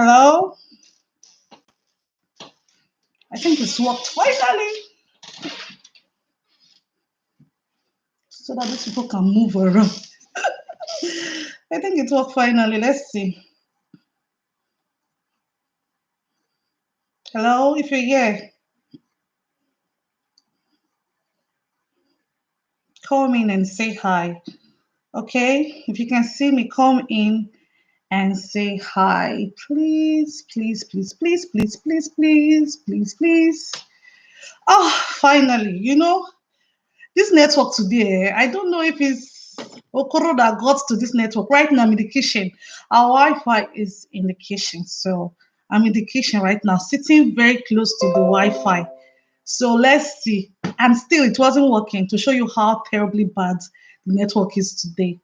Hello? I think it's worked finally. So that these people can move around. I think it worked finally. Let's see. Hello, if you're here, come in and say hi. Okay? If you can see me, come in and say hi. Please, please, please, please, please, please, please, please, please. Oh, finally. This network today, I don't know if it's Okoro that got to this network. Right now, I'm in the kitchen. Our Wi-Fi is in the kitchen. So I'm in the kitchen right now, sitting very close to the Wi-Fi. So let's see. And still, it wasn't working to show you how terribly bad the network is today.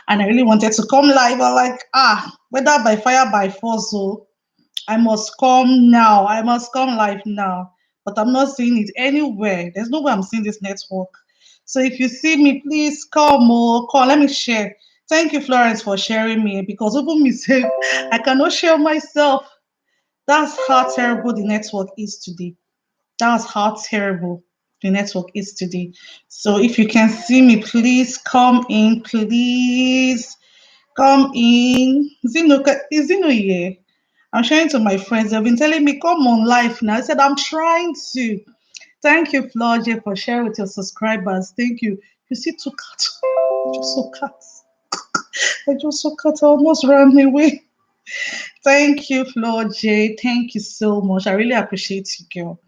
And I really wanted to come live. I'm like, whether by fire, by force, so I must come now. I must come live now. But I'm not seeing it anywhere. There's no way I'm seeing this network. So if you see me, please come or call. Let me share. Thank you, Florence, for sharing me because even me say I cannot share myself. That's how terrible the network is today. That's how terrible the network is today. So if you can see me, please come in. Please come in. Is Zino here? I'm sharing to my friends. They've been telling me, come on live now. I said, I'm trying to. Thank you, Florje, for sharing with your subscribers. Thank you. You see two cats. I just saw cats. I just saw cats. I almost ran away. Thank you, Florje. Thank you so much. I really appreciate you, girl.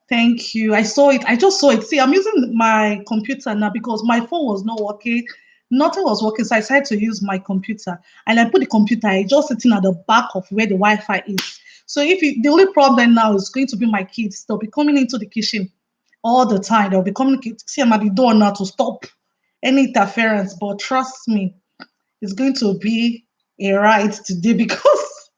Thank you. I saw it. I just saw it. See, I'm using my computer now because my phone was not working. Nothing was working. So I decided to use my computer. And I put the computer, I just sitting at the back of where the Wi-Fi is. So the only problem now is going to be my kids. They'll be coming into the kitchen all the time. They'll be coming. See, I'm at the door now to stop any interference. But trust me, it's going to be a ride today because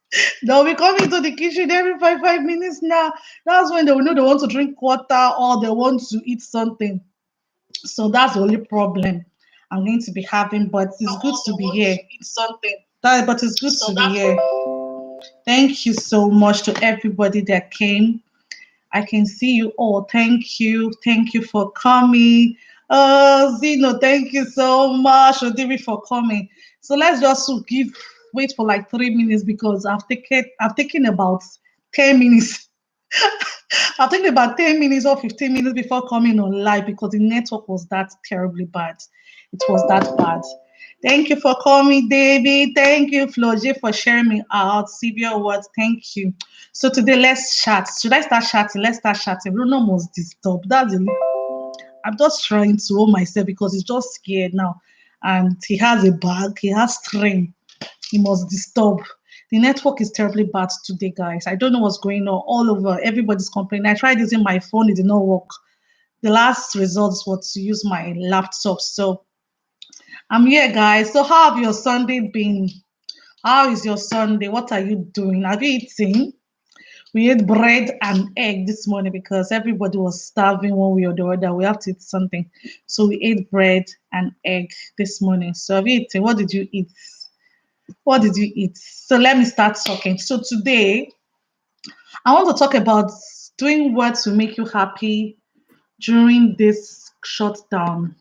they'll be coming to the kitchen every 5 minutes now. That's when they will know they want to drink water or they want to eat something. So that's the only problem I'm going to be having. But it's good to be here. But it's good to be here. Thank you so much to everybody that came. I can see you all. Thank you. Thank you for coming. Zeno, thank you so much, Odivi, for coming. So let's just wait for like 3 minutes because I've taken about 10 minutes. I've taken about 10 minutes or 15 minutes before coming on live because the network was that terribly bad. It was that bad. Thank you for coming, David. Thank you, Floje, for sharing me out. Sylvia Words, thank you. So today, let's chat. Should I start chatting? Let's start chatting. Bruno must disturb. I'm just trying to hold myself because he's just scared now. And he has a bag, he has string. He must disturb. The network is terribly bad today, guys. I don't know what's going on all over. Everybody's complaining. I tried using my phone, it did not work. The last results was to use my laptop. So I'm here, guys. So how have your Sunday been? How is your Sunday? What are you doing? Have you eaten? We ate bread and egg this morning because everybody was starving one way or the other. We have to eat something. So we ate bread and egg this morning. So have you eaten? What did you eat? What did you eat? So let me start talking. So today, I want to talk about doing what to make you happy during this shutdown.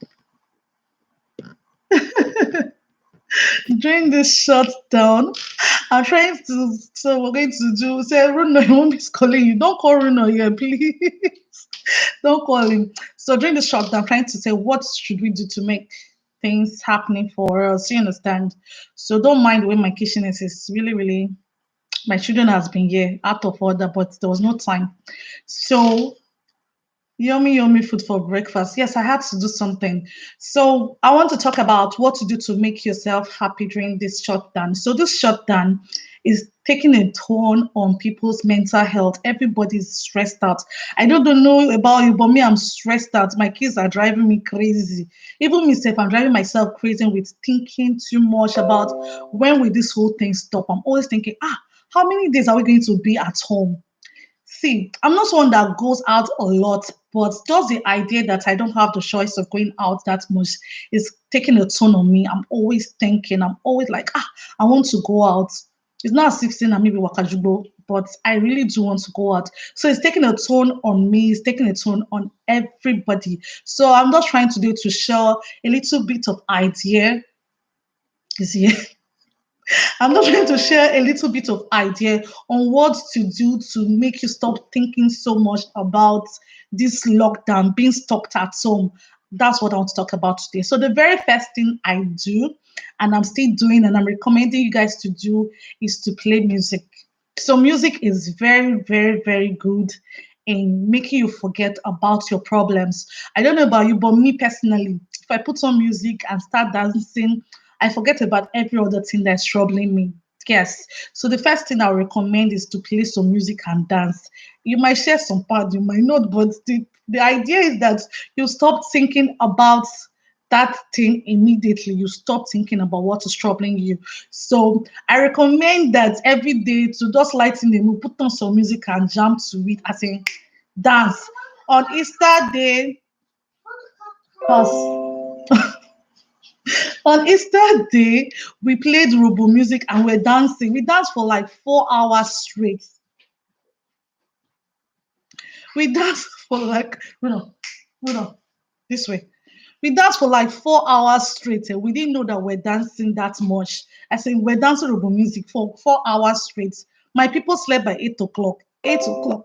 During this shutdown, I'm trying to. So we're going to do. Say, Runo, your mom is calling you. Don't call Runo here, please. Don't call him. So during the shutdown, I'm trying to say, what should we do to make things happening for us? You understand? So don't mind the way my kitchen is. It's really, really. My children has been here out of order, but there was no time. So yummy, yummy food for breakfast. Yes, I had to do something. So I want to talk about what to do to make yourself happy during this shutdown. So this shutdown is taking a toll on people's mental health. Everybody's stressed out. I don't know about you, but me, I'm stressed out. My kids are driving me crazy. Even myself, I'm driving myself crazy with thinking too much about when will this whole thing stop. I'm always thinking, how many days are we going to be at home? See, I'm not someone that goes out a lot, but just the idea that I don't have the choice of going out that much is taking a toll on me. I'm always thinking, I'm always like, I want to go out. It's not 16 and maybe Wakajubo, but I really do want to go out. So it's taking a toll on me, it's taking a toll on everybody. So I'm just trying today to share a little bit of idea. Is here. I'm just trying to share a little bit of idea on what to do to make you stop thinking so much about this lockdown, being stuck at home. That's what I want to talk about today. So the very first thing I do, and I'm still doing, and I'm recommending you guys to do, is to play music. So music is very, very, very good in making you forget about your problems. I don't know about you, but me personally, if I put on music and start dancing, I forget about every other thing that's troubling me. Yes. So the first thing I recommend is to play some music and dance. You might share some part, you might not, but the idea is that you stop thinking about that thing immediately. You stop thinking about what is troubling you. So I recommend that every day to just lighten the mood, put on some music and jam to it. As in dance. On Easter day, pause. On Easter day, we played Robo music and we're dancing. We danced for like 4 hours straight. We danced for like, hold on, this way. We danced for like 4 hours straight. And we didn't know that we're dancing that much. I said, we're dancing Robo music for 4 hours straight. My people slept by 8 o'clock. 8 o'clock.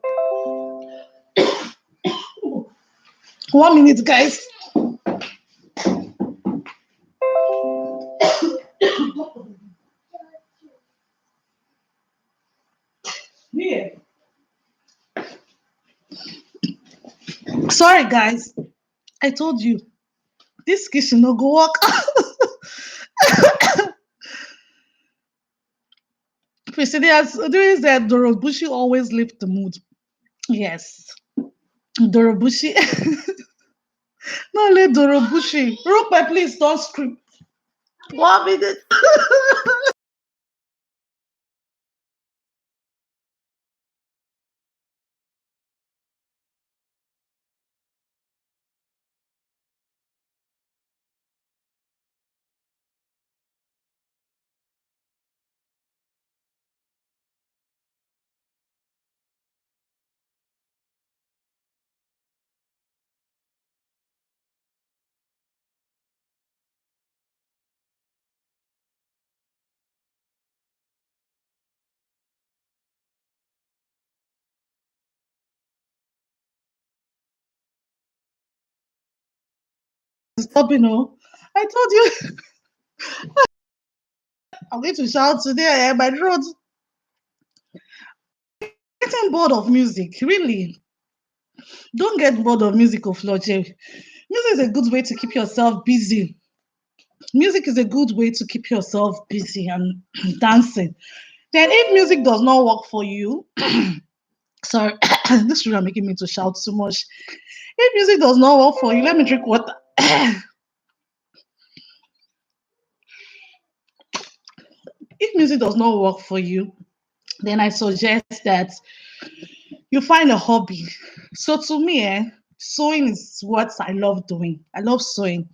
1 minute, guys. Yeah. Sorry, guys. I told you this kitchen no go work. Priscilla doing that Dorobushi always lift the mood. Yes. Dorobushi. No, let Dorobushi. Rupe, please don't scream. 1 minute. Stop, I told you I'm going to shout today. My throat getting bored of music. Really. Don't get bored of music, of Music is a good way to keep yourself busy. Music is a good way to keep yourself busy and dancing. Then, if music does not work for you, sorry, this is making me to shout too much. If music does not work for you, let me drink water. If music does not work for you, then I suggest that you find a hobby. So to me, sewing is what I love doing. I love sewing.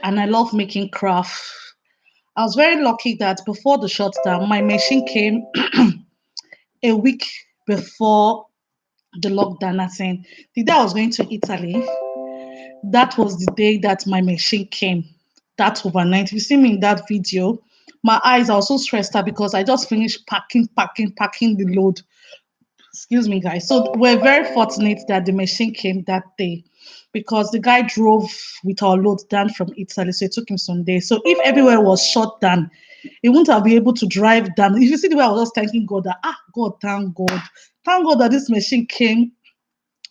And I love making craft. I was very lucky that before the shutdown, my machine came a week before the lockdown. I think the day I was going to Italy, that was the day that my machine came. That overnight. If you see me in that video, my eyes are so stressed out because I just finished packing the load. Excuse me, guys. So we're very fortunate that the machine came that day because the guy drove with our load down from Italy, so it took him some days. So if everywhere was shut down, he wouldn't have been able to drive down. If you see the way I was just thanking God that God, thank God that this machine came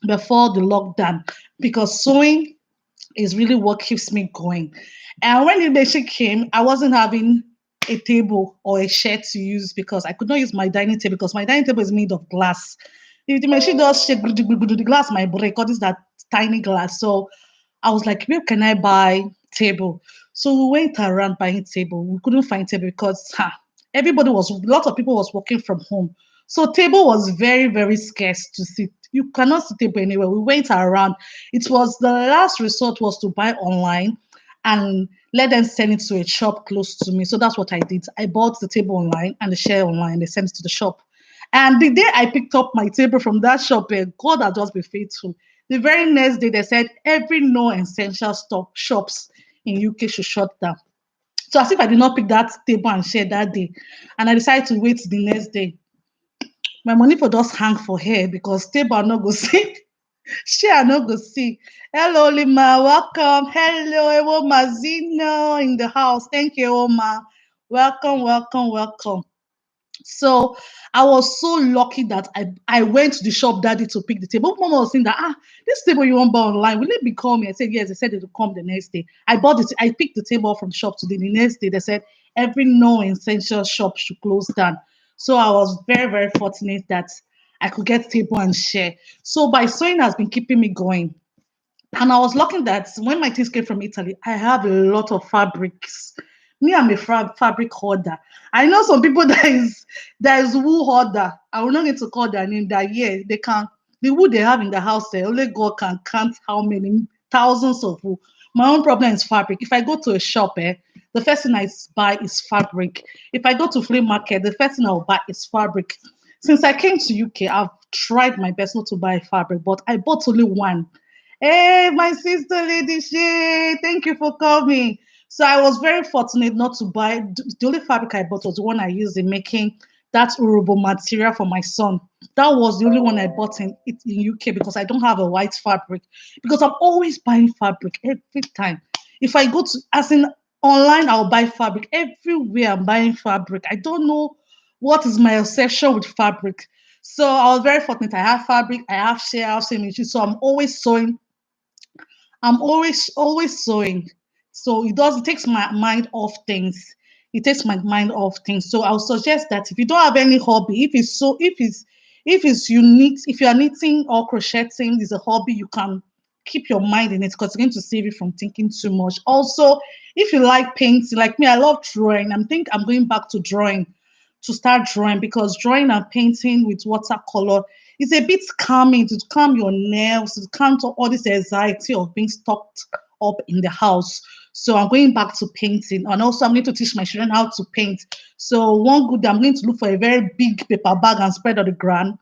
before the lockdown because sewing is really what keeps me going. And when the machine came, I wasn't having a table or a chair to use because I could not use my dining table because my dining table is made of glass. If the machine does shake, the glass might break. All this that tiny glass. So I was like, where can I buy table? So we went around buying table. We couldn't find table because a lot of people was working from home. So table was very, very scarce to sit. You cannot sit table anywhere. We went around. It was the last resort was to buy online. and let them send it to a shop close to me. So that's what I did. I bought the table online and the chair online. They sent it to the shop. And the day I picked up my table from that shop, God had just been faithful. The very next day, they said every non-essential stock shops in UK should shut down. So as if I did not pick that table and chair that day, and I decided to wait the next day. My money for just hang for hair because table I not go see, chair I not go see. Hello, Lima, welcome. Hello, Ewoma Zino in the house. Thank you, Ewoma. Welcome, welcome, welcome. So I was so lucky that I went to the shop that day to pick the table. Mama was saying that this table you want buy online, will it be coming? I said yes. They said it will come the next day. I bought it. I picked the table from the shop today. The next day they said every non-essential shop should close down. So I was very very fortunate that I could get table and share. So by sewing has been keeping me going. And I was lucky that when my things came from Italy, I have a lot of fabrics. Me, I'm a fabric hoarder. I know some people that is wool hoarder. I will not get to call their name. That yeah, they can the wool they have in the house. Only God can count how many thousands of wool. My own problem is fabric. If I go to a shop, the first thing I buy is fabric. If I go to flea market, the first thing I'll buy is fabric. Since I came to UK, I've tried my best not to buy fabric, but I bought only one. Hey, my sister Lady Shay, thank you for coming. So I was very fortunate not to buy. The only fabric I bought was the one I used in making that Urubo material for my son. That was the only one I bought in UK because I don't have a white fabric. Because I'm always buying fabric every time. If I go to, as in online, I'll buy fabric. Everywhere I'm buying fabric. I don't know what is my obsession with fabric. So I was very fortunate. I have fabric, I have share, I have sewing machine. So I'm always sewing. I'm always sewing. So it takes my mind off things. It takes my mind off things. So I'll suggest that if you don't have any hobby, if it's unique, if you are knitting or crocheting is a hobby, you can keep your mind in it because it's going to save you from thinking too much. Also, if you like painting, like me, I love drawing. I'm going back to drawing to start drawing because drawing and painting with watercolor is a bit calming to calm your nerves, to calm to all this anxiety of being stuck up in the house. So I'm going back to painting, and also I'm going to teach my children how to paint. So one good day, I'm going to look for a very big paper bag and spread on the ground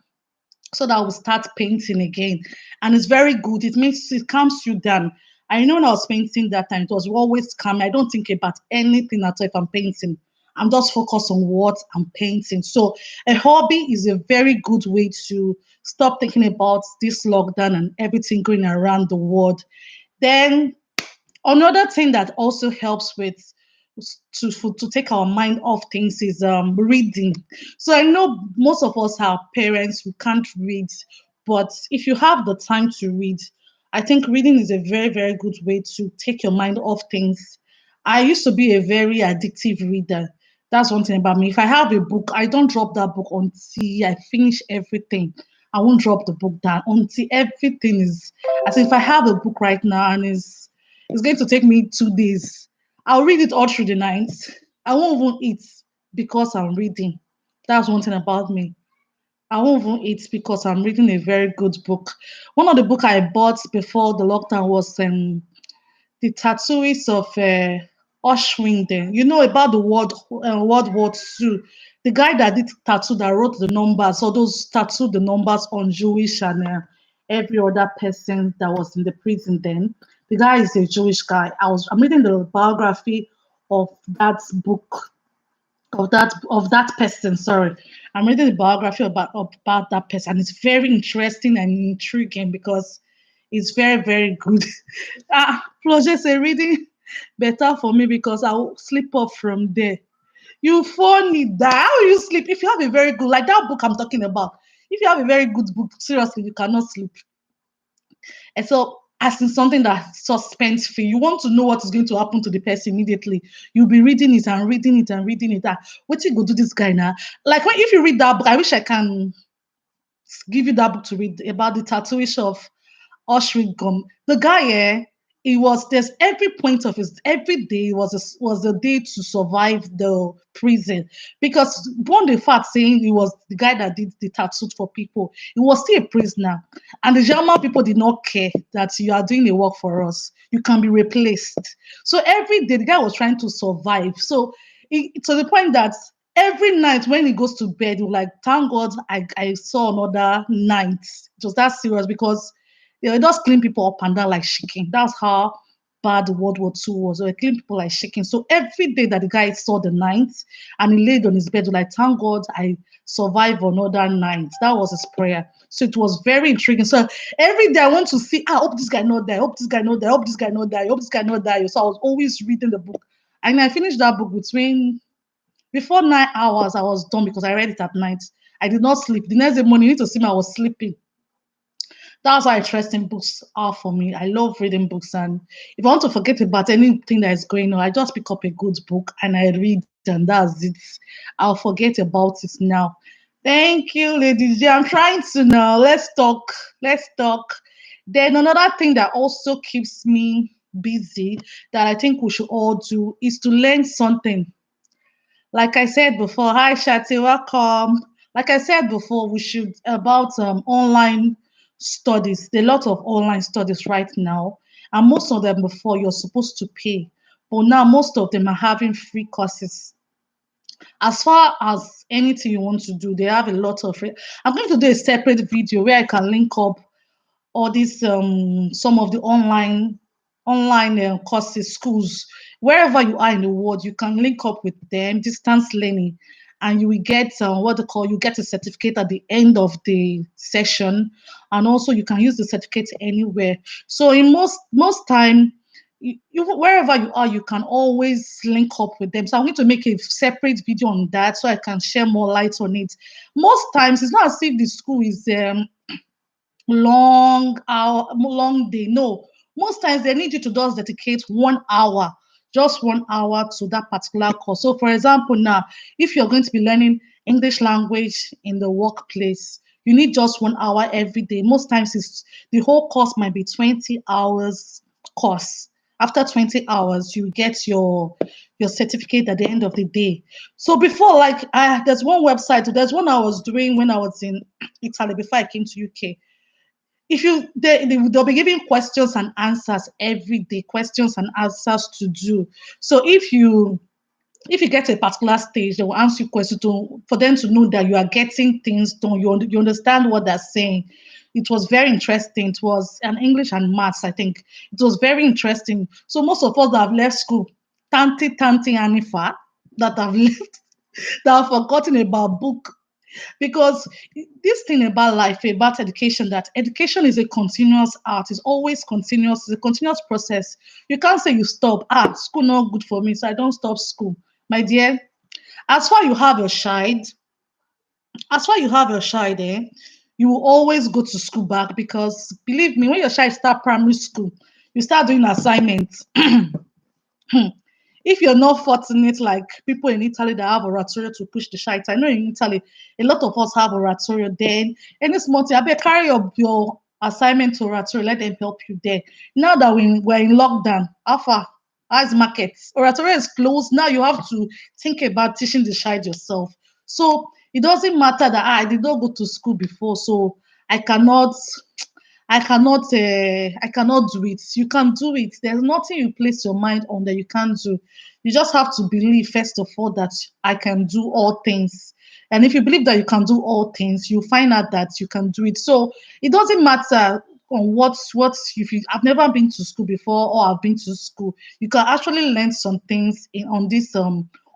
so that I will start painting again. And it's very good. It calms you down. I know when I was painting that time, it was always calm. I don't think about anything at all if I'm painting. I'm just focused on what I'm painting. So a hobby is a very good way to stop thinking about this lockdown and everything going around the world. Then another thing that also helps with to take our mind off things is reading. So I know most of us have parents who can't read, but if you have the time to read, I think reading is a very very good way to take your mind off things. I used to be a very addictive reader. That's one thing about me. If I have a book, I don't drop that book until I finish everything. I won't drop the book down until everything is. As if I have a book right now and it's going to take me 2 days. I'll read it all through the night. I won't even eat because I'm reading. That's one thing about me. I won't even eat because I'm reading a very good book. One of the book I bought before the lockdown was the tattooist of Oshwingen. You know about the World War II. The guy that did tattoo that wrote the numbers, all those tattooed the numbers on Jewish and every other person that was in the prison then. The guy is a Jewish guy. I'm reading the biography of that book of that person. Sorry, I'm reading the biography about that person, and it's very interesting and intriguing because it's very very good. Plus, just a reading better for me because I'll sleep off from there. You funny that how will you sleep if you have a very good like that book I'm talking about? If you have a very good book, seriously, you cannot sleep. And so, as in something that's suspense free, you want to know what is going to happen to the person immediately. You'll be reading it and reading it and reading it. What you go do this guy now? Like if you read that book, I wish I can give you that book to read about the tattooist of Oshwin Gum. The guy, it was there's every point of his every day was a day to survive the prison, because one the fact saying he was the guy that did the tattoos for people, he was still a prisoner, and the German people did not care that you are doing the work for us, you can be replaced. So every day the guy was trying to survive. So to the point that every night when he goes to bed, he will like, thank God I saw another night. It was that serious, because they just clean people up and down like chicken. That's how bad World War II was. They clean people like chicken. So every day that the guy saw the night and he laid on his bed, like, thank God I survived another night. That was his prayer. So it was very intriguing. So every day I want to see, I hope this guy not die, I hope this guy not die, I hope this guy not die, I hope this guy not die. So I was always reading the book. And I finished that book before 9 hours. I was done because I read it at night. I did not sleep. The next day morning, you need to see me, I was sleeping. That's how interesting books are for me. I love reading books, and if I want to forget about anything that is going on, I just pick up a good book and I read, and that's it. I'll forget about it now. Thank you, Lady J. I'm trying to now. Let's talk. Let's talk. Then another thing that also keeps me busy that I think we should all do is to learn something. Like I said before, hi Shati, welcome. Like I said before, we should about online studies. There are a lot of online studies right now, and most of them before you're supposed to pay, but now most of them are having free courses. As far as anything you want to do, they have a lot of free. I'm going to do a separate video where I can link up all these some of the online courses, schools, wherever you are in the world, you can link up with them, distance learning, and you will get what they call, you get a certificate at the end of the session, and also you can use the certificate anywhere. So in most time, wherever you are, you can always link up with them. So I'm going to make a separate video on that so I can share more light on it. Most times it's not as if the school is long hour, long day. No, most times they need you to just dedicate 1 hour, just 1 hour to that particular course. So, for example, now if you're going to be learning English language in the workplace, you need just 1 hour every day. Most times, the whole course might be 20 hours course. After 20 hours, you get your certificate at the end of the day. So before, like, there's one website, there's one I was doing when I was in Italy before I came to UK. If you they'll be giving questions and answers every day, questions and answers to do. So if you get to a particular stage, they will ask you questions for them to know that you are getting things done, you understand what they're saying. It was very interesting. It was an English and maths, I think. It was very interesting. So most of us that have left school, tanti anifa, that have left, that have forgotten about book, because this thing about life, about education, that education is a continuous art, it's always continuous, it's a continuous process. You can't say you stop, school not good for me, so I don't stop school. My dear, as far you have your child, as far you have your child, you will always go to school back, because believe me, when your child start primary school, you start doing assignments. If you're not fortunate, like people in Italy that have oratorio to push the shite, I know in Italy, a lot of us have oratorio. Then any small thing, I bet carry your assignment to oratorio, let them help you there. Now that we're in lockdown, Alpha, as markets, oratorio is closed. Now you have to think about teaching the child yourself. So it doesn't matter that I did not go to school before, so I cannot I cannot do it. You can do it. There's nothing you place your mind on that you can't do. You just have to believe, first of all, that I can do all things. And if you believe that you can do all things, you find out that you can do it. So it doesn't matter on what if you have never been to school before or have been to school, you can actually learn some things on this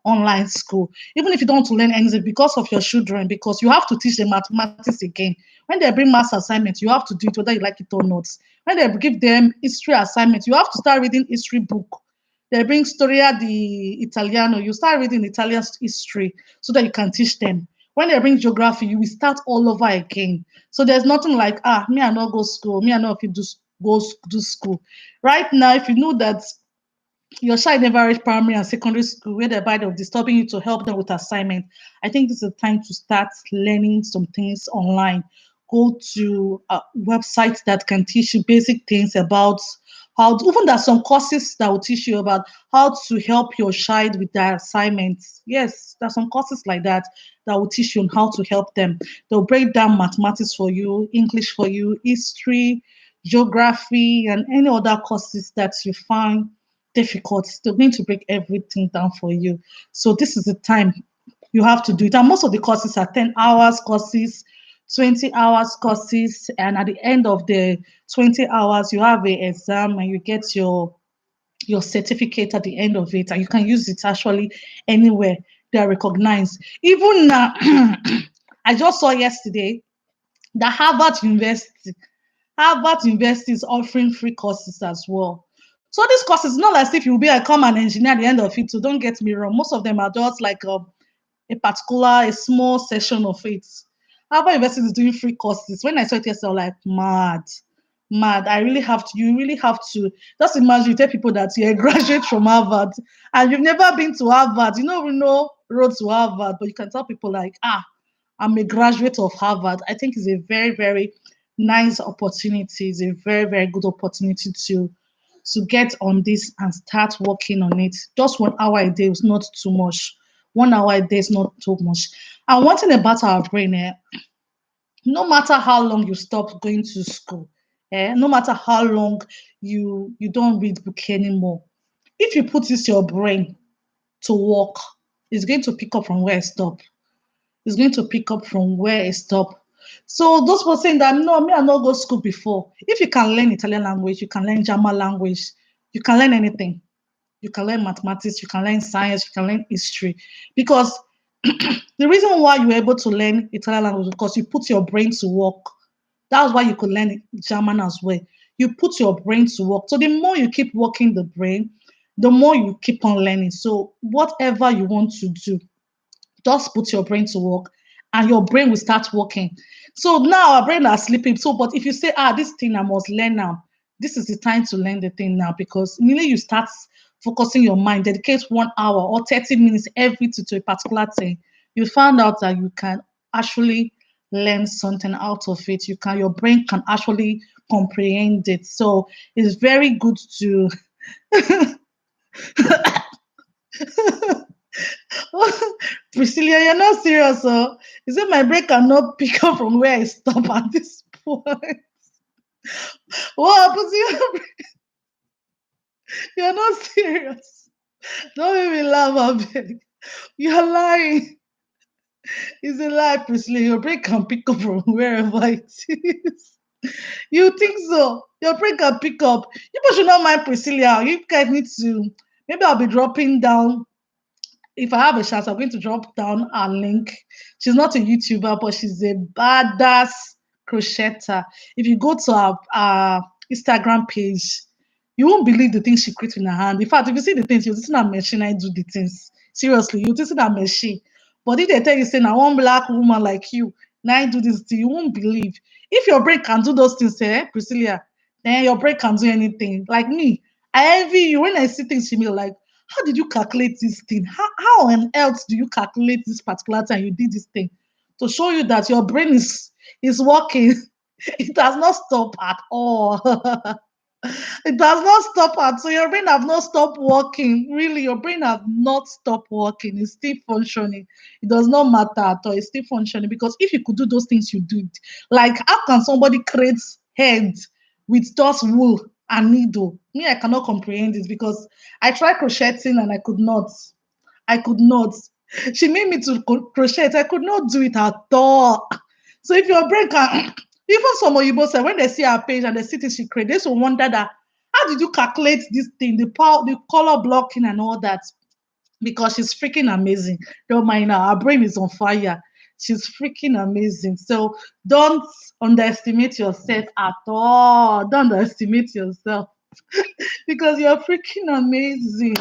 online school. Even if you don't want to learn anything because of your children, because you have to teach them mathematics again. When they bring math assignments, you have to do it whether you like it or not. When they give them history assignments, you have to start reading history book. They bring Storia di Italiano, you start reading Italian history so that you can teach them. When they bring geography, you will start all over again. So there's nothing like, me I not go school, me I not if you do school. Right now, if you know that your child never reached primary and secondary school where they're by of disturbing you to help them with assignment, I think this is the time to start learning some things online. Go to websites that can teach you basic things about even there's some courses that will teach you about how to help your child with their assignments. Yes, there's some courses like that that will teach you on how to help them. They'll break down mathematics for you, English for you, history, geography, and any other courses that you find difficult. They're going to break everything down for you. So this is the time you have to do it. And most of the courses are 10 hours courses, 20 hours courses, and at the end of the 20 hours, you have an exam and you get your certificate at the end of it, and you can use it actually anywhere they are recognized. Even I just saw yesterday that Harvard University is offering free courses as well. So these courses, not as if you'll be a common engineer at the end of it. So don't get me wrong. Most of them are just like a small section of it. Harvard University is doing free courses. When I saw it yesterday, I was like, mad, mad. You really have to. Just imagine you tell people that you're a graduate from Harvard and you've never been to Harvard. You don't even know road to Harvard, but you can tell people like, I'm a graduate of Harvard. I think it's a very, very nice opportunity. It's a very, very good opportunity to get on this and start working on it. Just 1 hour a day is not too much. 1 hour a day is not too much. And one thing about our brain, no matter how long you stop going to school, no matter how long you don't read book anymore, if you put this your brain to work, it's going to pick up from where it stopped. It's going to pick up from where it stopped. So those people saying that no, me I not go school before. If you can learn Italian language, you can learn German language, you can learn anything. You can learn mathematics, you can learn science, you can learn history. Because the reason why you're able to learn Italian language is because you put your brain to work. That's why you could learn German as well. You put your brain to work. So the more you keep working the brain, the more you keep on learning. So whatever you want to do, just put your brain to work and your brain will start working. So now our brain are sleeping. So, but if you say, this thing I must learn now, this is the time to learn the thing now because immediately you start focusing your mind, dedicate 1 hour or 30 minutes every to a particular thing, you found out that you can actually learn something out of it. Your brain can actually comprehend it. So it's very good to Priscilla, you're not serious, oh. You said my brain cannot pick up from where I stop at this point. What happened to your brain? You're not serious. Don't make me laugh, Abeg. You're lying. It's a lie, Priscilla. Your brain can pick up from wherever it is. You think so? Your brain can pick up. You should not mind Priscilla. You guys need to. Maybe I'll be dropping down if I have a chance, I'm going to drop down her link. She's not a YouTuber, but she's a badass crocheter. If you go to our Instagram page, you won't believe the things she creates in her hand. In fact, if you see the things, you'll see that machine I do the things. Seriously, you'll see that machine. But if they tell you, say, now one black woman like you, now I do this thing, you won't believe. If your brain can do those things, Priscilla, then your brain can do anything. Like me, I envy you when I see things she me like, how did you calculate this thing? How on earth do you calculate this particular time you did this thing? To show you that your brain is working. It does not stop at all. It does not stop at so your brain have not stopped working. Really, your brain have not stopped working. It's still functioning. It does not matter at all. It's still functioning because if you could do those things you do it, like how can somebody create head with just wool and needle? Me, I cannot comprehend it because I tried crocheting and I could not. I could not. She made me to crochet. I could not do it at all. So if your brain can, even some Oyibo say when they see her page and they see things she create, they will wonder that how did you calculate this thing, the power, the color blocking and all that? Because she's freaking amazing. Don't mind her. Her brain is on fire. She's freaking amazing. So don't underestimate yourself at all. Don't underestimate yourself because you're freaking amazing.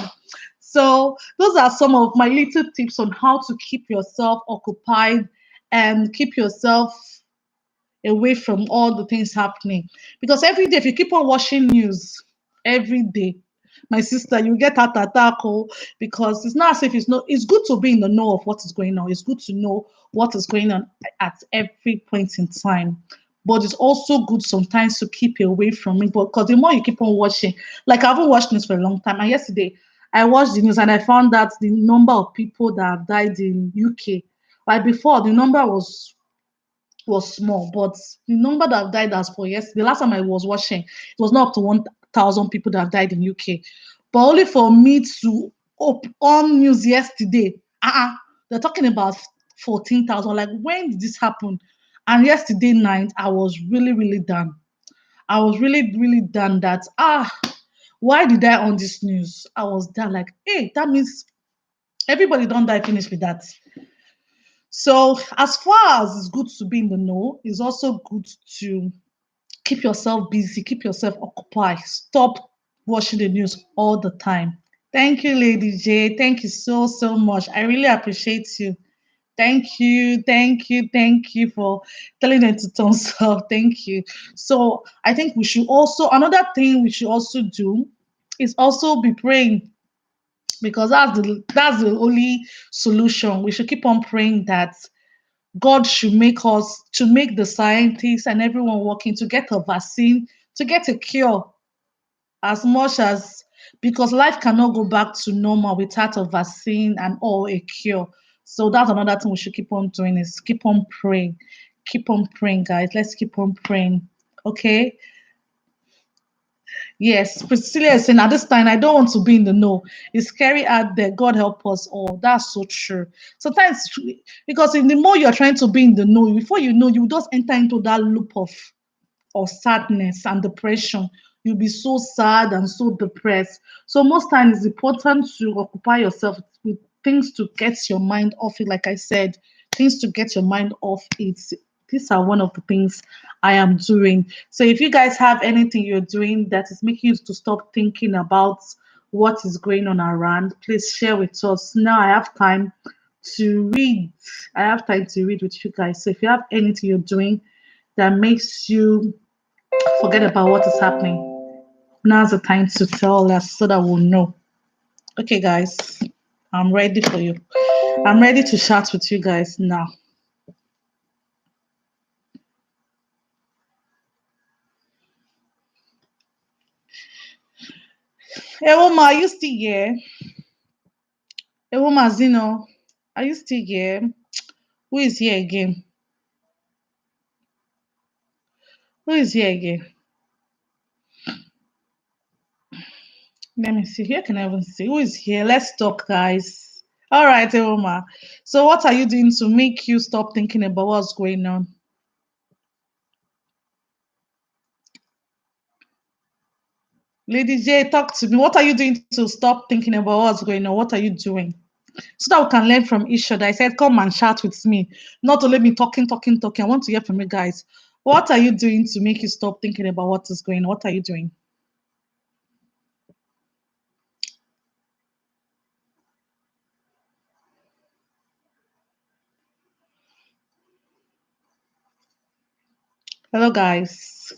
So those are some of my little tips on how to keep yourself occupied and keep yourself away from all the things happening. Because every day, if you keep on watching news every day, my sister, you get that attack, because it's not as if it's good to be in the know of what is going on. It's good to know what is going on at every point in time. but it's also good sometimes to keep away from it. But because the more you keep on watching, like I haven't watched news for a long time, and yesterday I watched the news and I found that the number of people that have died in UK, like before, the number was small, but the number that have died as for yesterday, the last time I was watching, it was not up to 1,000 people that have died in UK. But only for me to on news yesterday, they're talking about 14,000. Like, when did this happen? And yesterday night, I was really, really done. I was really, really done that, why did I on this news? I was done, like, hey, that means everybody don't die finish with that. So, as far as it's good to be in the know, it's also good to keep yourself busy, keep yourself occupied. Stop watching the news all the time. Thank you, Lady J. Thank you so, so much. I really appreciate you. Thank you, thank you, thank you for telling them to thumbs up. Thank you. So I think we should also, another thing we should also do is also be praying, because that's the only solution. We should keep on praying that God should make us, to make the scientists and everyone working to get a vaccine, to get a cure, as much as, because life cannot go back to normal without a vaccine and or a cure. So that's another thing we should keep on doing, is keep on praying. Keep on praying, guys. Let's keep on praying. Okay. Yes, Priscilla is saying at this time I don't want to be in the know. It's scary out there. God help us all. That's so true. Sometimes, because in the more you're trying to be in the know, before you know, you just enter into that loop of sadness and depression. You'll be so sad and so depressed. So most times it's important to occupy yourself with things to get your mind off it. Like I said, things to get your mind off it. These are one of the things I am doing. So if you guys have anything you're doing that is making you to stop thinking about what is going on around, please share with us. Now I have time to read. I have time to read with you guys. So if you have anything you're doing that makes you forget about what is happening, now's the time to tell us so that we'll know. Okay, guys, I'm ready for you. I'm ready to chat with you guys now. Ewoma, are you still here? Ewoma Zino, are you still here? Who is here again? Who is here again? Let me see. Here can I even see who is here? Let's talk, guys. All right, Ewoma. So, what are you doing to make you stop thinking about what's going on? Lady J, talk to me. What are you doing to stop thinking about what's going on? What are you doing? So that we can learn from each other. I said, come and chat with me, not only me talking, talking, talking. I want to hear from you guys. What are you doing to make you stop thinking about what is going on? What are you doing? Hello, guys.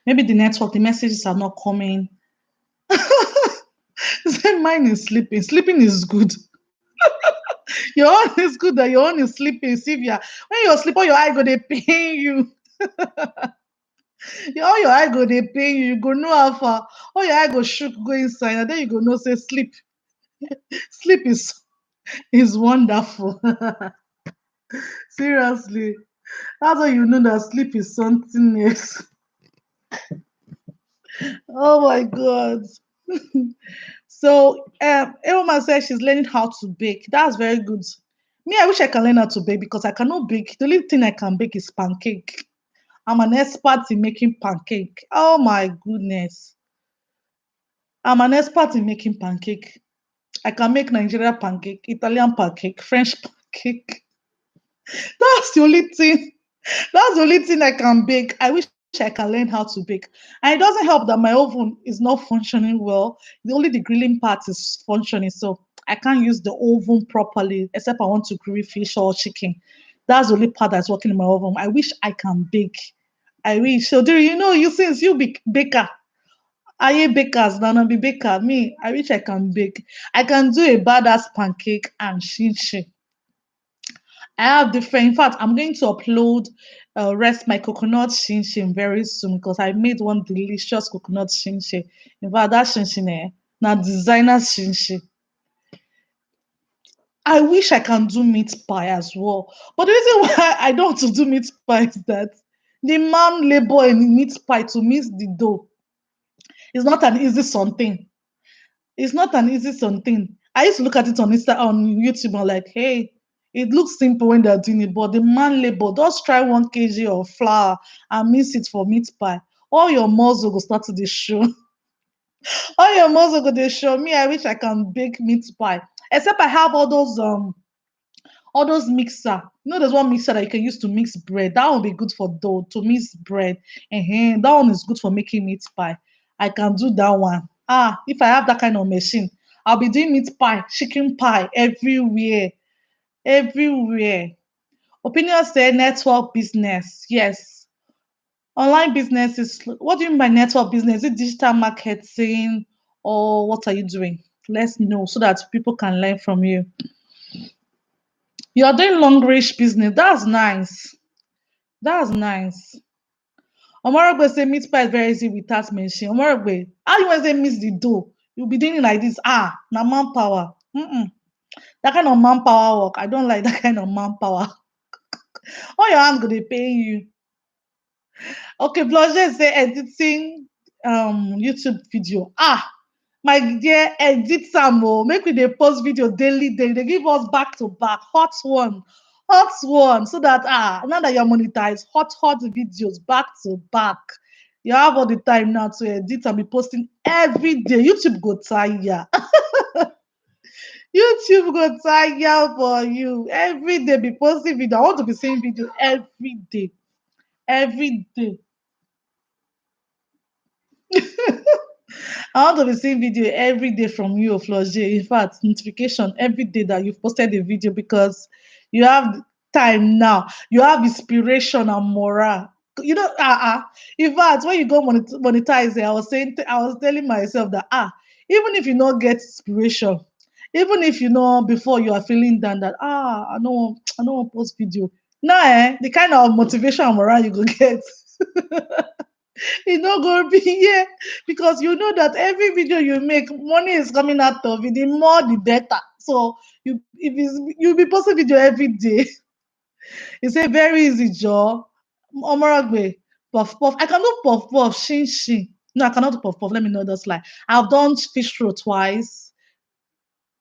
Maybe the network, the messages are not coming. Mine is sleeping. Sleeping is good. Your own is good that your own is sleeping. Sylvia, when you're sleeping, your eye go they pain you. All your eye go they pain you. You go know how far. All your eye go shook go inside, and then you go know say sleep. Sleep is wonderful. Seriously, that's how you know that sleep is something else. Oh my god. So Eroma says she's learning how to bake. That's very good. Me, I wish I can learn how to bake because I cannot bake. The only thing I can bake is pancake. I'm an expert in making pancake. Oh my goodness. I'm an expert in making pancake. I can make Nigerian pancake, Italian pancake, French pancake. That's the only thing. That's the only thing I can bake. I wish I can learn how to bake. And it doesn't help that my oven is not functioning well. Only the grilling part is functioning. So I can't use the oven properly, except I want to grill fish or chicken. That's the only part that's working in my oven. I wish I can bake. I wish. So do you know you since you be baker? Are you bakers? Nana be baker. Me, I wish I can bake. I can do a badass pancake and chin chin. I have different. In fact, I'm going to upload rest my coconut shin shin very soon because I made one delicious coconut shin shin. In fact, that shin shin now designer shin shin. I wish I can do meat pie as well. But the reason why I don't want to do meat pie is that the man labor in meat pie to mix the dough is not an easy something. It's not an easy something. I used to look at it on on YouTube and like, hey, it looks simple when they're doing it, but the man labor, just try 1 kg of flour and mix it for meat pie. All your muscle will start to the show. All your muscle go dey show. Me, I wish I can bake meat pie. Except I have all those mixer. You know, there's one mixer that you can use to mix bread. That would be good for dough to mix bread. That one is good for making meat pie. I can do that one. Ah, if I have that kind of machine, I'll be doing meat pie, chicken pie everywhere, everywhere. Opinion say network business. Yes, online business is. What do you mean by network business? Is it digital marketing or what are you doing? Let's know so that people can learn from you. You're doing long range business. That's nice. That's nice. Omorogbe say meat pie is very easy without machine. Omorogbe, how you want to say mix the dough? You'll be doing it like this. Ah, na manpower. That kind of manpower work. I don't like that kind of manpower. All your hands gonna pay you. Okay, Blanche say editing YouTube video. Ah, my dear, edit some more. Make we dey post video daily, daily. They give us back to back, hot one, so that now that you're monetized, hot videos back to back. You have all the time now to edit and be posting every day. YouTube go tire. YouTube go tire for you. Every day be posting video. I want to be seeing video every day. Every day. I want to be seeing video every day from you, Florge. In fact, notification every day that you've posted a video because you have time now. You have inspiration and morale. You know, in fact, when you go monetize it, I was telling myself that even if you not get inspiration, even if you know before you are feeling down that I don't want post video. Now, the kind of motivation and morale you go get. It's not going to be here because you know that every video you make, money is coming out of it. The more, the better. So you'll be posting video every day. It's a very easy job. Omoragbe, puff puff. I can do puff puff, shin shin. No, I cannot do puff puff. Let me know that's lie. I've done fish roll twice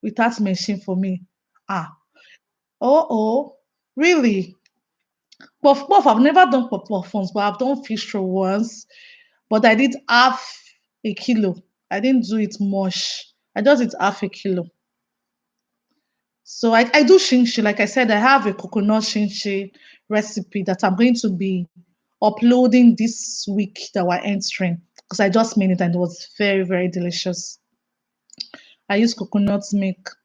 without machine for me. Ah, oh, really? Puff puff. I've never done puff puff once, but I've done fish roll once. But I did half a kilo. I didn't do it much. I just did half a kilo. So I do shinshi. Like I said, I have a coconut shinshi recipe that I'm going to be uploading this week that we're entering because I just made it and it was very, very delicious. I use coconut milk.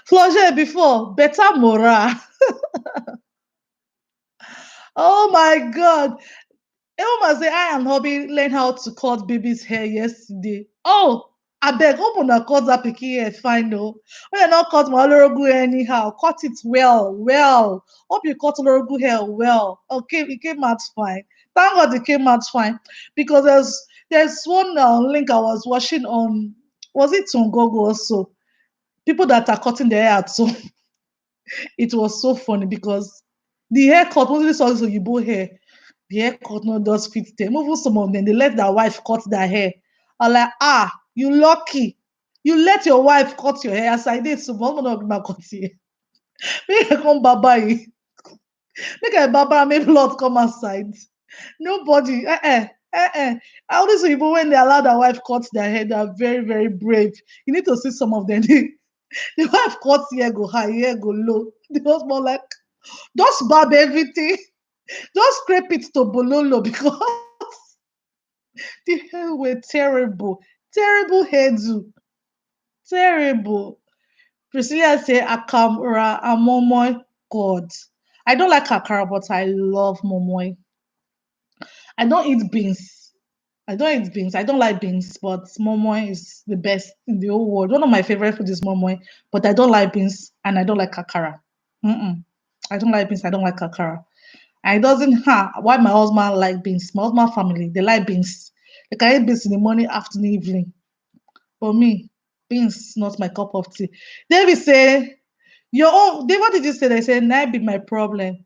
Florge before, better mora. Oh my God. Elma say I and hubby learned how to cut baby's hair yesterday. Oh, I beg, open and cut that picky hair fine though. When you not cut my Olorogu anyhow, cut it well. Hope you cut Olorogu hair well. Okay, it came out fine. Thank God it came out fine because there's one link I was watching on, was it on Google also? People that are cutting their hair at home. It was so funny because the haircut, mostly saw this Oyibo hair. The haircut not does fit them. Even some of them, they let their wife cut their hair. I'm like, you lucky. You let your wife cut your hair. As I did, so not cut here. Make I come baba. Make I baba, make blood come outside. Nobody. All these people, when they allow their wife cut their hair, they are very, very brave. You need to see some of them. The wife cuts hair go high, hair go low. The husband like, just barb everything. Just scrape it to bololo because the hair were terrible. Terrible hairdo. Terrible. Priscilla say Akamura and Momoy. God. I don't like Akara, but I love Momoy. I don't eat beans. I don't eat beans. I don't like beans, but Momoy is the best in the whole world. One of my favorite food is Momoy, but I don't like beans and I don't like Akara. Mm-mm. I don't like beans. I don't like akara. And it doesn't why my husband like beans. My husband family, they like beans. They can eat beans in the morning, afternoon, evening. For me, beans not my cup of tea. David say, your own, David, what did you say? They say, that be my problem.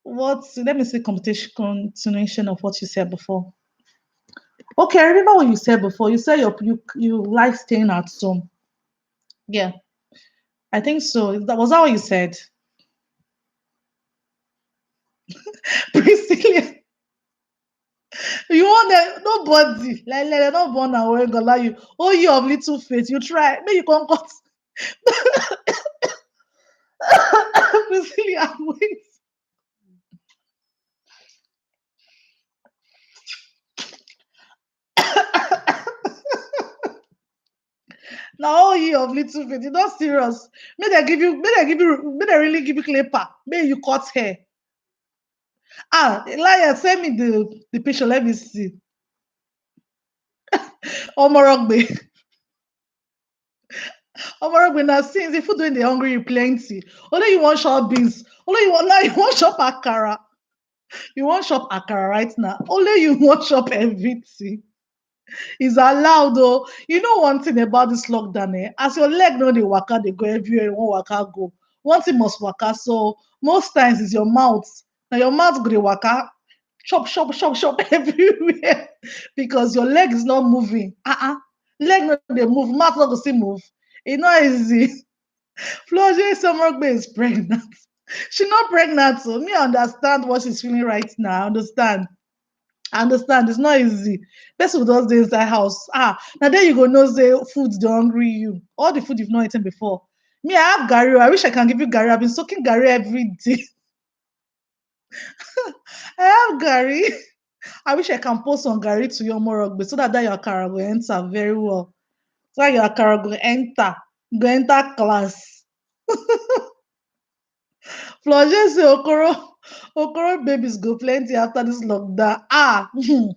Let me see continuation of what you said before. Okay, I remember what you said before. You said you like staying at home. Yeah, I think so. Was that what you said? Priscilla, you want that nobody like not born away gonna lie you. Oh, you of little faith. You try. Maybe you can cut. Priscilla, wait. Now all you of little faith. You're not serious. May they really give you clipper. May you cut hair. Elijah, send me the picture. Let me see. Omorogbe. Omorogbe now since if you doing the hungry you plenty. Only you want shop beans. Only you want now you want shop akara. You want shop akara right now. Only you want shop everything. Is allowed though. You know one thing about this lockdown, as your leg no dey waka, they go everywhere, you want waka go. One thing must waka. So most times is your mouth. Now your mouth go dey waka, chop, chop, chop, chop everywhere because your leg is not moving. Leg no dey move, mouth not go still move. It's not easy. Florence Sommergbe is pregnant. She's not pregnant, so me understand what she's feeling right now. I understand it's not easy. Person who does dey inside house. Now there you go know say food dey hungry you. All the food you've not eaten before. Me, I have Gary. I wish I can give you Gary. I've been soaking Gary every day. I have Gary. I wish I can post on Gary to your Morogbe so that your akara will enter very well. So that your akara will enter class. Florence say Okoro babies go plenty after this lockdown.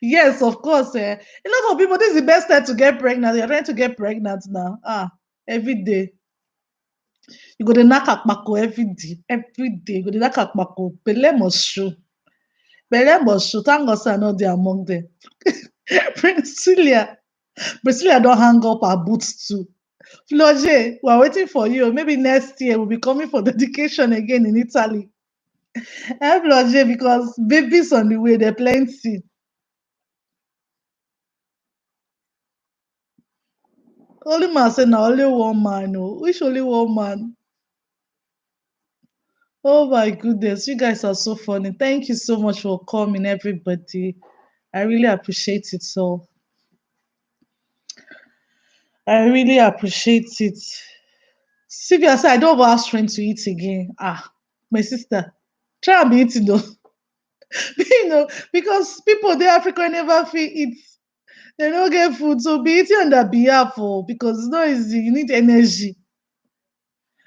Yes, of course. A lot of people, this is the best time to get pregnant. You're trying to get pregnant now. Every day. You go to knack akpako every day. Every day. You go to knack akpako. Belle must show. Belle must show. Thank God say I know they among them. Priscilla. Priscilla don't hang up her boots too. Floje, we're waiting for you. Maybe next year we'll be coming for dedication again in Italy. Floje, because babies on the way, they're plenty. Only man say na only one man. Oh, which only one man? Oh my goodness, you guys are so funny. Thank you so much for coming, everybody. I really appreciate it. So I really appreciate it. Sylvia said, I don't have strength to eat again. My sister, try and be eating though. Because people there Africa never feel eat. They don't get food. So be eating on their behalf because it's not easy. You need energy.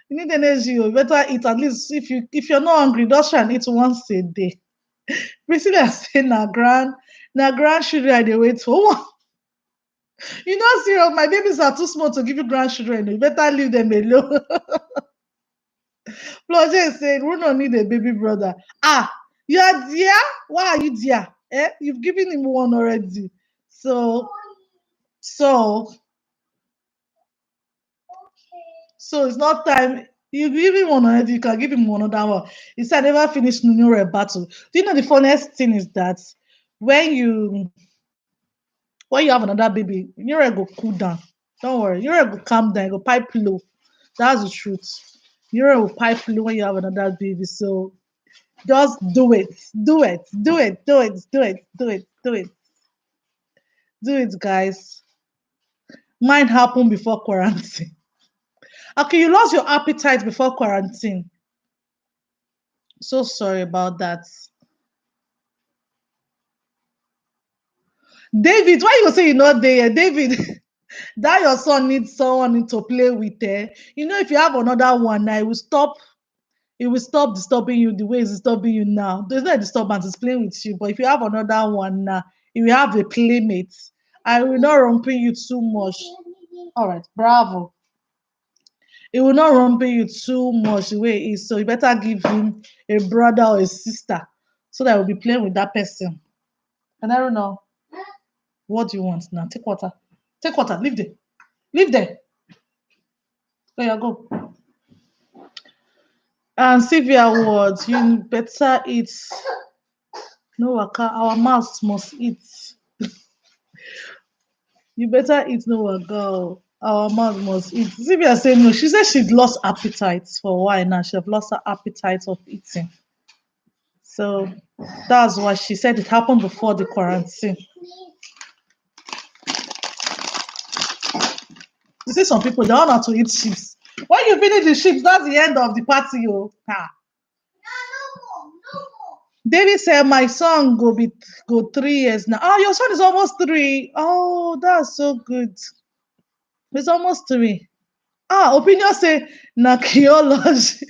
You need energy. You better eat at least if you're not hungry, just try and eat once a day. Priscilla say na grandchildren I dey wait for. You know, serious, my babies are too small to give you grandchildren. You better leave them alone. Florence said, we don't need a baby brother. You are there? Why are you there? You've given him one already. So it's not time. You give him one already, you can give him another one. He said, I never finished Nunure battle. Do you know the funniest thing is that when you have another baby, your go cool down. Don't worry, your go calm down, go pipe low. That's the truth. Your will pipe low when you have another baby. So just do it. Do it. Do it. Do it. Do it. Do it. Do it. Do it, guys. Mine happened before quarantine. Okay, you lost your appetite before quarantine. So sorry about that. David, why you say you're not there? David, that your son needs someone to play with. If you have another one now, it will stop disturbing you the way it's disturbing you now. There's no disturbance, it's playing with you. But if you have another one now, if you have a playmate, I will not romping you too much. All right, bravo. It will not rumble you too much the way it is. So you better give him a brother or a sister so that we'll be playing with that person. And I don't know. What do you want now? Take water. Take water. Leave there. Leave there. There you go. And Sylvia Ward, you better eat. No, waka. Our mouths must eat. You better eat no waka. Our mouth must eat. Sylvia said no. She said she'd lost appetite for a while now. She have lost her appetite of eating. So that's why she said it happened before the quarantine. You see some people, they don't know how to eat chips. When you finish the chips, that's the end of the party. Oh. Ah. David said, my son go 3 years now. Oh, your son is almost 3. Oh, that's so good. It's almost 3. Ah, opinion say nakiology.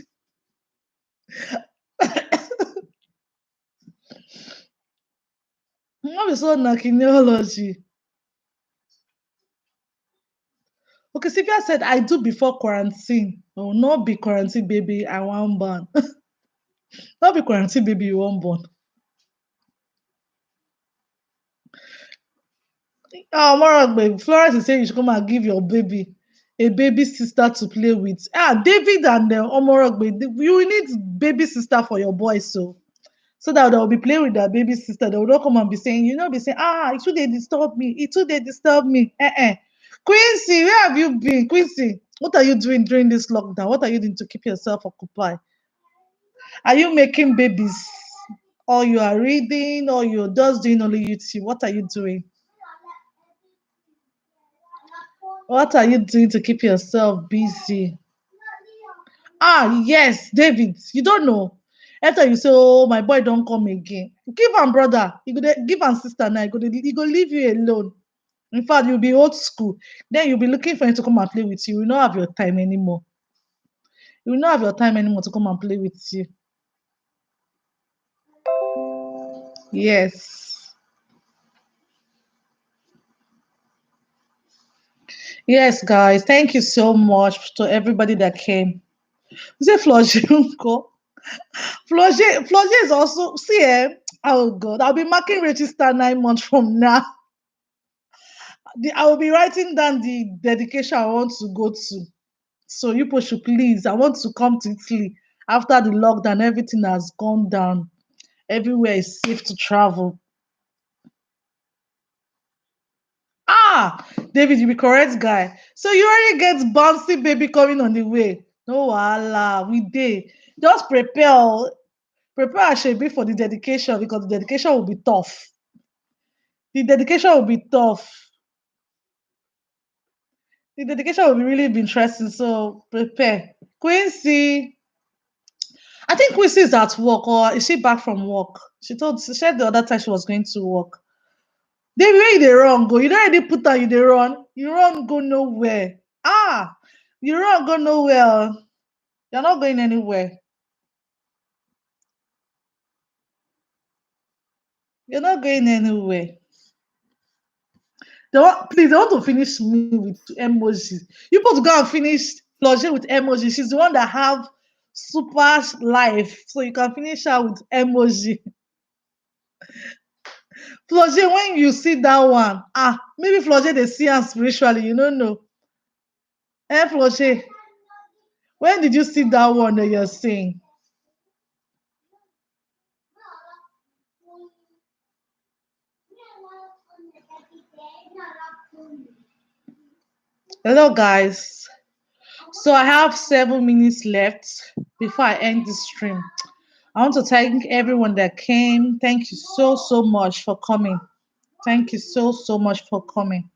What is so nakiology? Okay, Sylvia said, I do before quarantine. Oh, not be quarantine, baby. I want born. Not be quarantine, baby. You want born. Oh, Moragbe, Florence is saying you should come and give your baby a baby sister to play with. Ah, David and Omorogbe, you need baby sister for your boys, so that they'll be playing with their baby sister. They will not come and be saying, be saying, it too they disturb me. It too they disturb me. Quincy, where have you been? Quincy, what are you doing during this lockdown? What are you doing to keep yourself occupied? Are you making babies? Or you are reading, or you're just doing only YouTube? What are you doing? What are you doing to keep yourself busy? Ah, yes, David, you don't know. After you say, oh, my boy don't come again. Give him brother. Give him sister now. He go leave you alone. In fact, you'll be old school. Then you'll be looking for him to come and play with you. You will not have your time anymore. You will not have your time anymore to come and play with you. Yes. Yes, guys. Thank you so much to everybody that came. You say Florge, Florge is also, see, oh God, I'll be marking register 9 months from now. I will be writing down the dedication I want to go to. So you people should please, I want to come to Italy after the lockdown, everything has gone down. Everywhere is safe to travel. Ah, David, you be correct guy. So you already get bouncy baby coming on the way. No wahala, we dey. Just prepare Ashebi for the dedication because the dedication will be tough. The dedication will be tough. The dedication will be really be interesting. So prepare. Quincy, I think Quincy is at work, or is she back from work? She said the other time she was going to work. They where you dey run go? You don't already put her, you dey run. You run go nowhere. Ah, you run go nowhere. You're not going anywhere. You're not going anywhere. Please, they want to finish me with emojis. You supposed to go and finish Florge with emojis. She's the one that have super life, so you can finish her with emoji. Florge, when you see that one, maybe Florge they see her spiritually. You don't know. Florge, when did you see that one that you're saying? Hello, guys. So I have 7 minutes left before I end this stream. I want to thank everyone that came. Thank you so much for coming. Thank you so much for coming.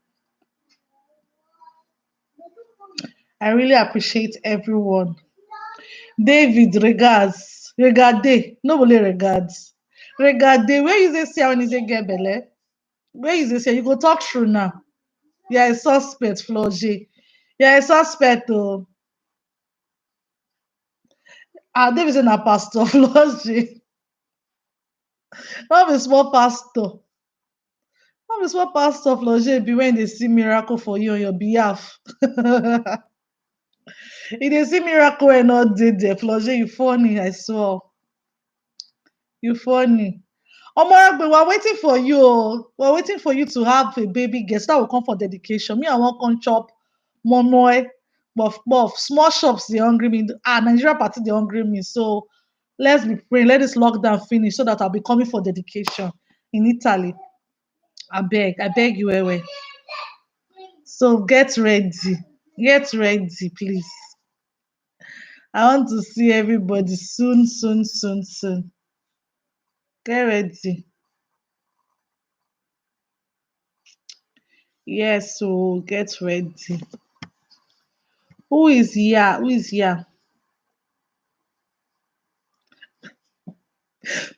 I really appreciate everyone. David, regards. Regardez. Nobody regards. Regardez. Where is this here when you say get belle? Where is this here? You go talk through now. You're a suspect, Florge. You're a suspect, though. David is a pastor, Florge. Not a small pastor. Not a small pastor, Florge, be when they see miracle for you on your behalf. If they see miracle and not did there, Florge, you funny, I swear. You funny. Omoragbe, we're waiting for you. Oh. We're waiting for you to have a baby guest that will come for dedication. Me, I want come chop monoe, buff. Small shops, they hungry me. Nigeria party, they hungry me. So let's be praying. Let this lockdown finish so that I'll be coming for dedication in Italy. I beg you, Ewe. So get ready. Get ready, please. I want to see everybody soon, soon, soon, soon. Get ready. Yes, so get ready. Who is here? Who is here?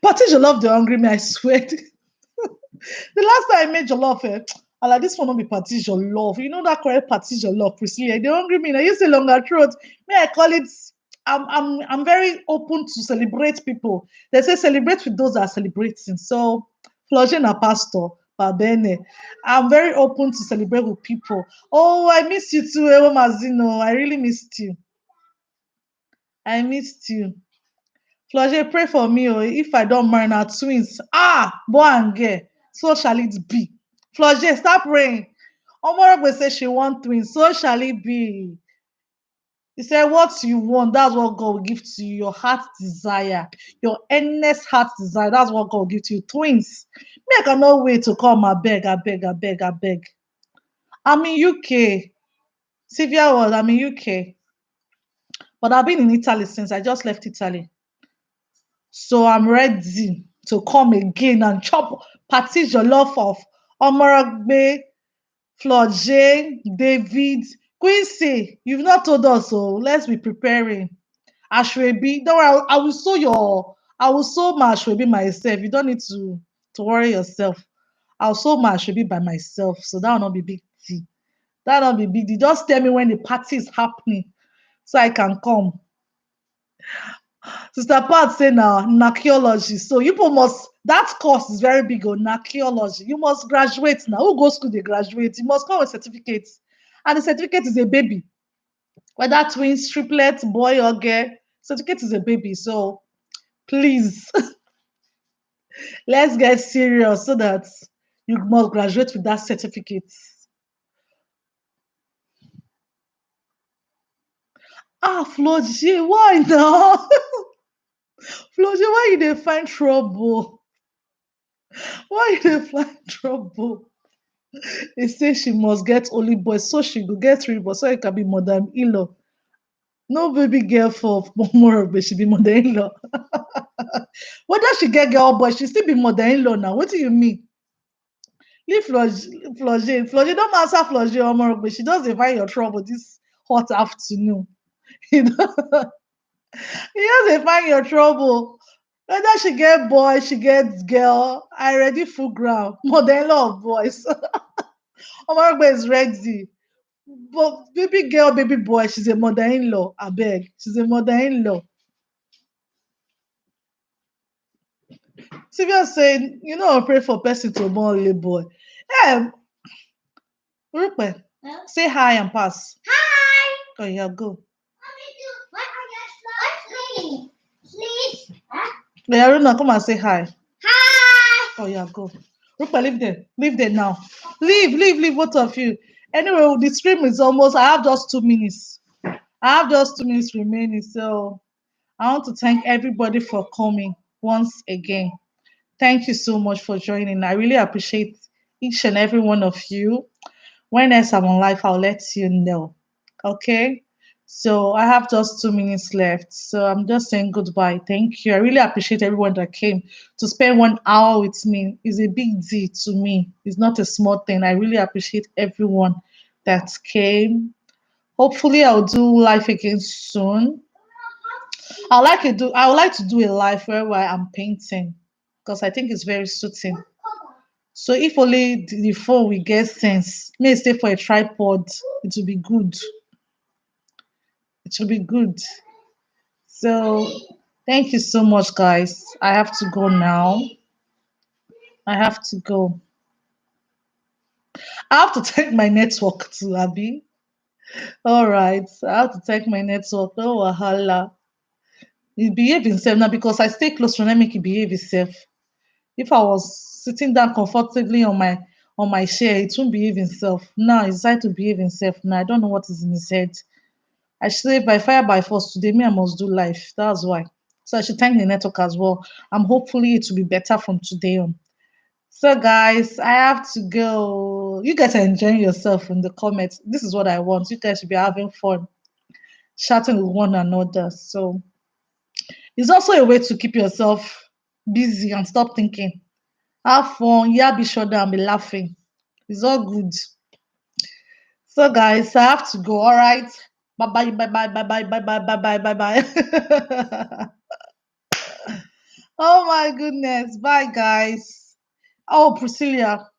Party Jollof, they hungry me, I swear. The last time I made jollof, I like this one not be Party Jollof. You know that correct Party Jollof, Priscilla. They hungry me. Now you say longer throat. Me, I call it. I'm very open to celebrate people. They say celebrate with those that are celebrating. So, Florgin a pastor, but then I'm very open to celebrate with people. Oh, I miss you too, Ewo Mazino. I really missed you. I missed you. Florge, pray for me. Oh, if I don't marry now, twins. Boy and girl. So shall it be. Florge, stop praying. Omorogbe says she want twins. So shall it be. He said, what you want, that's what God will give to you. Your heart desire, your earnest heart desire, that's what God will give to you. Twins. Me, I cannot wait to come. I beg, I beg, I beg, I beg. I'm in UK. Sylvia was, I'm in UK. But I've been in Italy since I just left Italy. So I'm ready to come again and chop party jollof of Omorogbe, Florge, David, Quincy. You've not told us, so let's be preparing. Ashwebi, don't worry, I will sew my Ashwebi myself. You don't need to worry yourself. I'll sew my Ashwebi by myself, so that will not be big deal. That will not be big deal. Just tell me when the party is happening so I can come. Sister Pat say now archaeology. So you people must that course is very big on archaeology. You must graduate now. Who goes school they graduate? You must come with certificates. And the certificate is a baby. Whether twins, triplets, boy or girl, certificate is a baby. So please let's get serious so that you must graduate with that certificate. Floji, why now? Floji, why you dey find trouble? Why you dey find trouble? They say she must get only boys, so she go get three boys, so it can be mother-in-law. No baby girl for more, but she be mother-in-law. Whether she get girl or boy, she still be mother-in-law now. What do you mean? Leave Florge. Don't answer Florge or more, but she doesn't find your trouble this hot afternoon. You know, he doesn't find your trouble. Whether she get boy, she gets girl, I ready full ground. Mother-in-law of boys. Omorogbe is ready. But baby girl, baby boy, she's a mother-in-law. I beg. She's a mother-in-law. Sylvia saying, you know, I pray for person to born only boy. Hey, Rupe, say hi and pass. Hi. Oh, yeah, go. Please. Yeah, Aruna, come and say hi. Hi. Oh, yeah, go. Rupe, leave there. Leave there now. Leave, both of you. Anyway, the stream is almost, I have just 2 minutes. I have just 2 minutes remaining, so I want to thank everybody for coming once again. Thank you so much for joining. I really appreciate each and every one of you. When else I'm on live, I'll let you know. Okay? So I have just 2 minutes left. So I'm just saying goodbye. Thank you. I really appreciate everyone that came to spend 1 hour with me. It's a big deal to me. It's not a small thing. I really appreciate everyone that came. Hopefully I'll do live again soon. I would like to do a live where I'm painting because I think it's very suiting. So if only the phone will get sense, may stay for a tripod, it will be good. It will be good. So thank you so much, guys. I have to go now. I have to go. I have to take my network to Abby. All right. I have to check my network. No wahala. He behave himself now because I stay close to him, make he behave himself. If I was sitting down comfortably on my chair, it won't behave himself. Now he decided to behave himself. Now I don't know what is in his head. I say by fire by force today, me I must do life. That's why. So I should thank the network as well. I'm hopefully it will be better from today on. So guys, I have to go. You guys are enjoying yourself in the comments. This is what I want. You guys should be having fun, chatting with one another. So it's also a way to keep yourself busy and stop thinking. Have fun, yeah, be sure that and be laughing. It's all good. So guys, I have to go. All right. Bye bye bye bye bye bye bye bye bye bye bye bye. Oh my goodness. Bye guys. Oh Priscilla,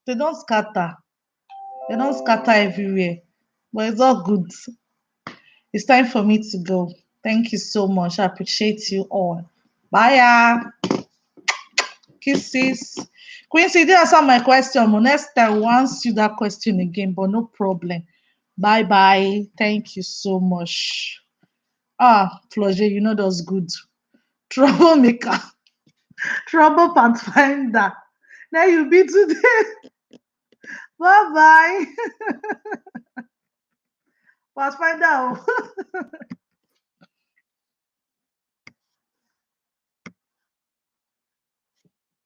they don't scatter. They don't scatter everywhere. But it's all good. It's time for me to go. Thank you so much. I appreciate you all. Bye. Kisses. Quincy, you didn't answer my question. But next time, we'll answer you that question again, but no problem. Bye bye. Thank you so much. Ah, Floje, you know that's good. Troublemaker. Trouble pathfinder. Now you be today. Bye bye. Pathfinder.